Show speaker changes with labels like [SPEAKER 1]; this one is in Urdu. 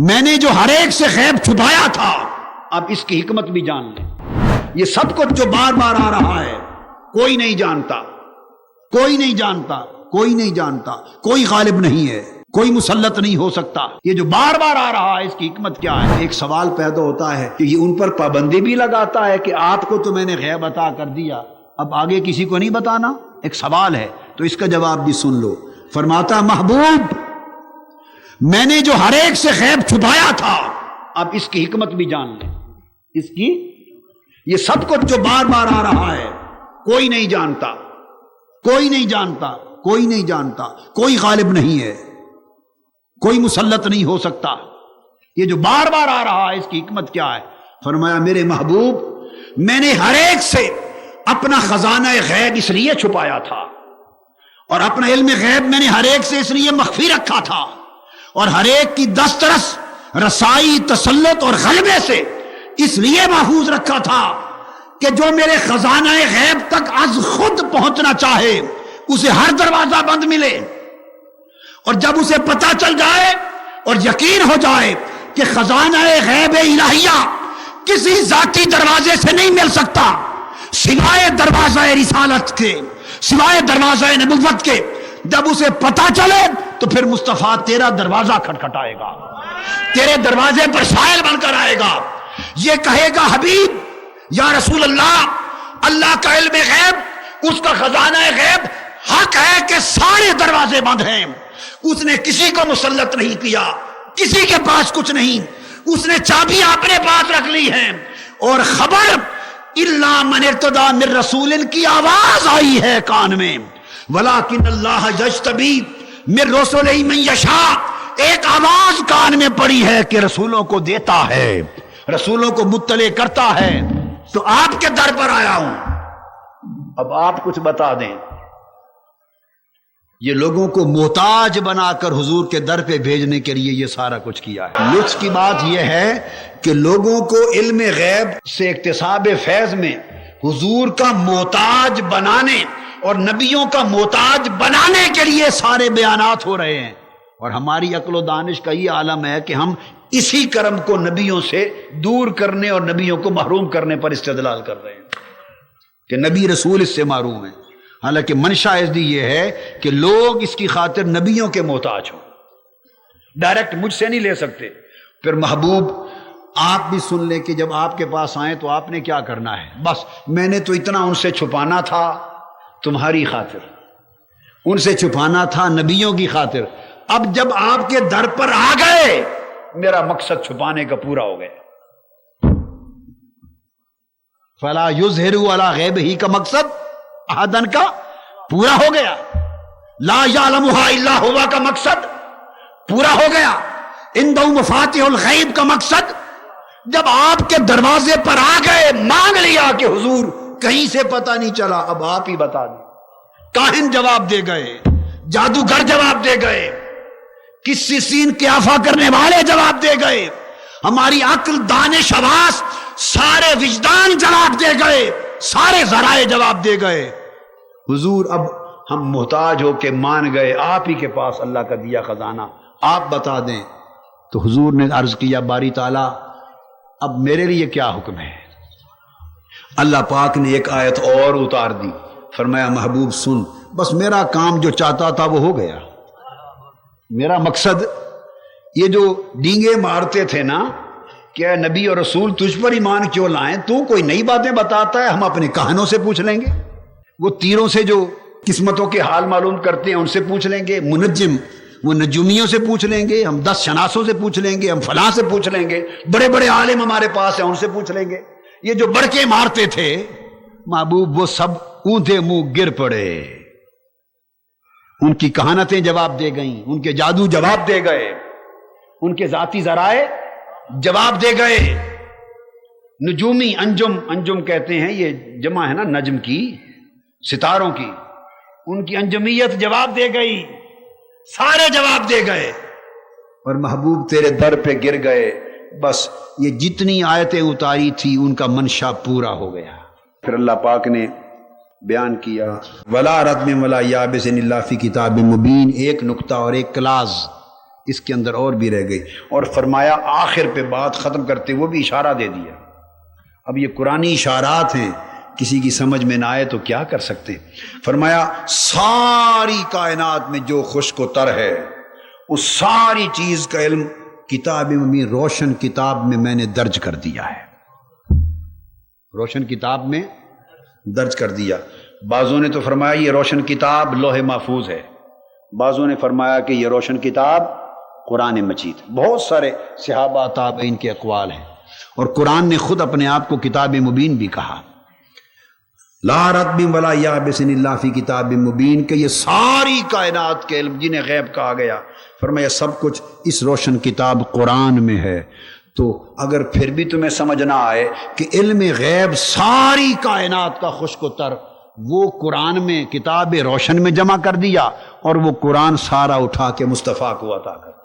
[SPEAKER 1] میں نے جو ہر ایک سے غیب چھپایا تھا، اب اس کی حکمت بھی جان لیں۔ یہ سب کچھ جو بار بار آ رہا ہے کوئی نہیں جانتا، کوئی نہیں جانتا، کوئی نہیں جانتا، کوئی غالب نہیں ہے، کوئی مسلط نہیں ہو سکتا۔ یہ جو بار بار آ رہا ہے اس کی حکمت کیا ہے؟ ایک سوال پیدا ہوتا ہے کہ یہ ان پر پابندی بھی لگاتا ہے کہ آپ کو تو میں نے غیب عطا کر دیا، اب آگے کسی کو نہیں بتانا؟ ایک سوال ہے، تو اس کا جواب بھی سن لو۔ فرماتا محبوب میں نے جو ہر ایک سے غیب چھپایا تھا، اب اس کی حکمت بھی جان لیں۔ اس کی یہ سب کچھ جو بار بار آ رہا ہے کوئی نہیں جانتا، کوئی نہیں جانتا، کوئی نہیں جانتا، کوئی غالب نہیں ہے، کوئی مسلط نہیں ہو سکتا۔ یہ جو بار بار آ رہا ہے اس کی حکمت کیا ہے؟ فرمایا میرے محبوب میں نے ہر ایک سے اپنا خزانہ غیب اس لیے چھپایا تھا، اور اپنا علم غیب میں نے ہر ایک سے اس لیے مخفی رکھا تھا، اور ہر ایک کی دسترس رسائی تسلط اور غلبے سے اس لیے محفوظ رکھا تھا کہ جو میرے خزانہ غیب تک از خود پہنچنا چاہے اسے ہر دروازہ بند ملے، اور جب اسے پتہ چل جائے اور یقین ہو جائے کہ خزانہ غیب الہیہ کسی ذاتی دروازے سے نہیں مل سکتا سوائے دروازہ رسالت کے، سوائے دروازہ نبوت کے، جب اسے پتہ چلے تو پھر مصطفیٰ تیرا دروازہ کھٹکھٹائے گا، تیرے دروازے پر سائل بن کر آئے گا، یہ کہے گا حبیب یا رسول اللہ، اللہ کا علم غیب، اس کا خزانہ غیب حق ہے کہ سارے دروازے بند ہیں، اس نے کسی کو مسلط نہیں کیا، کسی کے پاس کچھ نہیں، اس نے چابی اپنے پاس رکھ لی ہے، اور خبر الا من ارتضی من رسول کی آواز آئی ہے کان میں، ولیکن اللہ یجتبی من رسلہ من یشاء، ایک آواز کان میں پڑی ہے کہ رسولوں کو دیتا ہے، رسولوں کو مطلع کرتا ہے۔ تو آپ کے در پر آیا ہوں، اب آپ کچھ بتا دیں۔ یہ لوگوں کو محتاج بنا کر حضور کے در پہ بھیجنے کے لیے یہ سارا کچھ کیا ہے۔ لطف کی بات یہ ہے کہ لوگوں کو علم غیب سے اکتساب فیض میں حضور کا محتاج بنانے اور نبیوں کا محتاج بنانے کے لیے سارے بیانات ہو رہے ہیں، اور ہماری عقل و دانش کا یہ عالم ہے کہ ہم اسی کرم کو نبیوں سے دور کرنے اور نبیوں کو محروم کرنے پر استدلال کر رہے ہیں کہ نبی رسول اس سے محروم ہیں، حالانکہ منشا اس دی یہ ہے کہ لوگ اس کی خاطر نبیوں کے محتاج ہوں، ڈائریکٹ مجھ سے نہیں لے سکتے۔ پھر محبوب آپ بھی سن لیں کہ جب آپ کے پاس آئیں تو آپ نے کیا کرنا ہے، بس میں نے تو اتنا ان سے چھپانا تھا تمہاری خاطر، ان سے چھپانا تھا نبیوں کی خاطر، اب جب آپ کے در پر آ گئے میرا مقصد چھپانے کا پورا ہو گیا۔ فلا یظہر علی غیبہ کا مقصد احدن کا پورا ہو گیا، لا یعلمھا الا ہوا کا مقصد پورا ہو گیا، عنده مفاتیح الغیب کا مقصد جب آپ کے دروازے پر آ گئے، مانگ لیا کہ حضور کہیں سے پتہ نہیں چلا، اب آپ ہی بتا دیں۔ کاہن جواب دے گئے، جادوگر جواب دے گئے، کسی سین قیافہ کرنے والے جواب دے گئے، ہماری عقل دانش حواس سارے وجدان جواب دے گئے، سارے ذرائع جواب دے گئے۔ حضور اب ہم محتاج ہو کے مان گئے، آپ ہی کے پاس اللہ کا دیا خزانہ، آپ بتا دیں۔ تو حضور نے عرض کیا باری تعالیٰ اب میرے لیے کیا حکم ہے؟ اللہ پاک نے ایک آیت اور اتار دی، فرمایا محبوب سن، بس میرا کام جو چاہتا تھا وہ ہو گیا، میرا مقصد یہ جو ڈینگے مارتے تھے نا کہ اے نبی اور رسول تجھ پر ایمان کیوں لائیں، تو کوئی نئی باتیں بتاتا ہے، ہم اپنے کہنوں سے پوچھ لیں گے، وہ تیروں سے جو قسمتوں کے حال معلوم کرتے ہیں ان سے پوچھ لیں گے، منجم وہ نجومیوں سے پوچھ لیں گے، ہم 10 شناسوں سے پوچھ لیں گے، ہم فلاں سے پوچھ لیں گے، بڑے بڑے عالم ہمارے پاس ہیں ان سے پوچھ لیں گے۔ یہ جو بڑکے مارتے تھے محبوب وہ سب اونھے منہ گر پڑے، ان کی کہانتیں جواب دے گئیں، ان کے جادو جواب دے گئے، ان کے ذاتی ذرائع جواب دے گئے۔ نجومی انجم کہتے ہیں، یہ جمع ہے نا نجم کی، ستاروں کی، ان کی انجمیت جواب دے گئی، سارے جواب دے گئے، اور محبوب تیرے در پہ گر گئے، بس یہ جتنی آیتیں اتاری تھی ان کا منشا پورا ہو گیا۔ پھر اللہ پاک نے بیان کیا ولا رتم ولا یابس الا فی کتاب مبین، ایک نقطہ اور ایک کلاز اس کے اندر اور بھی رہ گئی، اور فرمایا آخر پہ بات ختم کرتے وہ بھی اشارہ دے دیا۔ اب یہ قرآنی اشارات ہیں، کسی کی سمجھ میں نہ آئے تو کیا کر سکتے؟ فرمایا ساری کائنات میں جو خشک و تر ہے اس ساری چیز کا علم کتاب مبین روشن کتاب میں نے درج کر دیا ہے، روشن کتاب میں درج کر دیا۔ بعضوں نے تو فرمایا یہ روشن کتاب لوح محفوظ ہے، بعضوں نے فرمایا کہ یہ روشن کتاب قرآن مجید۔ بہت سارے صحابہ تابعین کے اقوال ہیں، اور قرآن نے خود اپنے آپ کو کتاب مبین بھی کہا، لا رتب ولا یابس الا فی کتاب مبین، کہ یہ ساری کائنات کے علم جنہیں غیب کہا گیا، فرمایا سب کچھ اس روشن کتاب قرآن میں ہے۔ تو اگر پھر بھی تمہیں سمجھ نہ آئے کہ علم غیب ساری کائنات کا خشک و تر وہ قرآن میں کتاب روشن میں جمع کر دیا، اور وہ قرآن سارا اٹھا کے مصطفیٰ کو عطا کر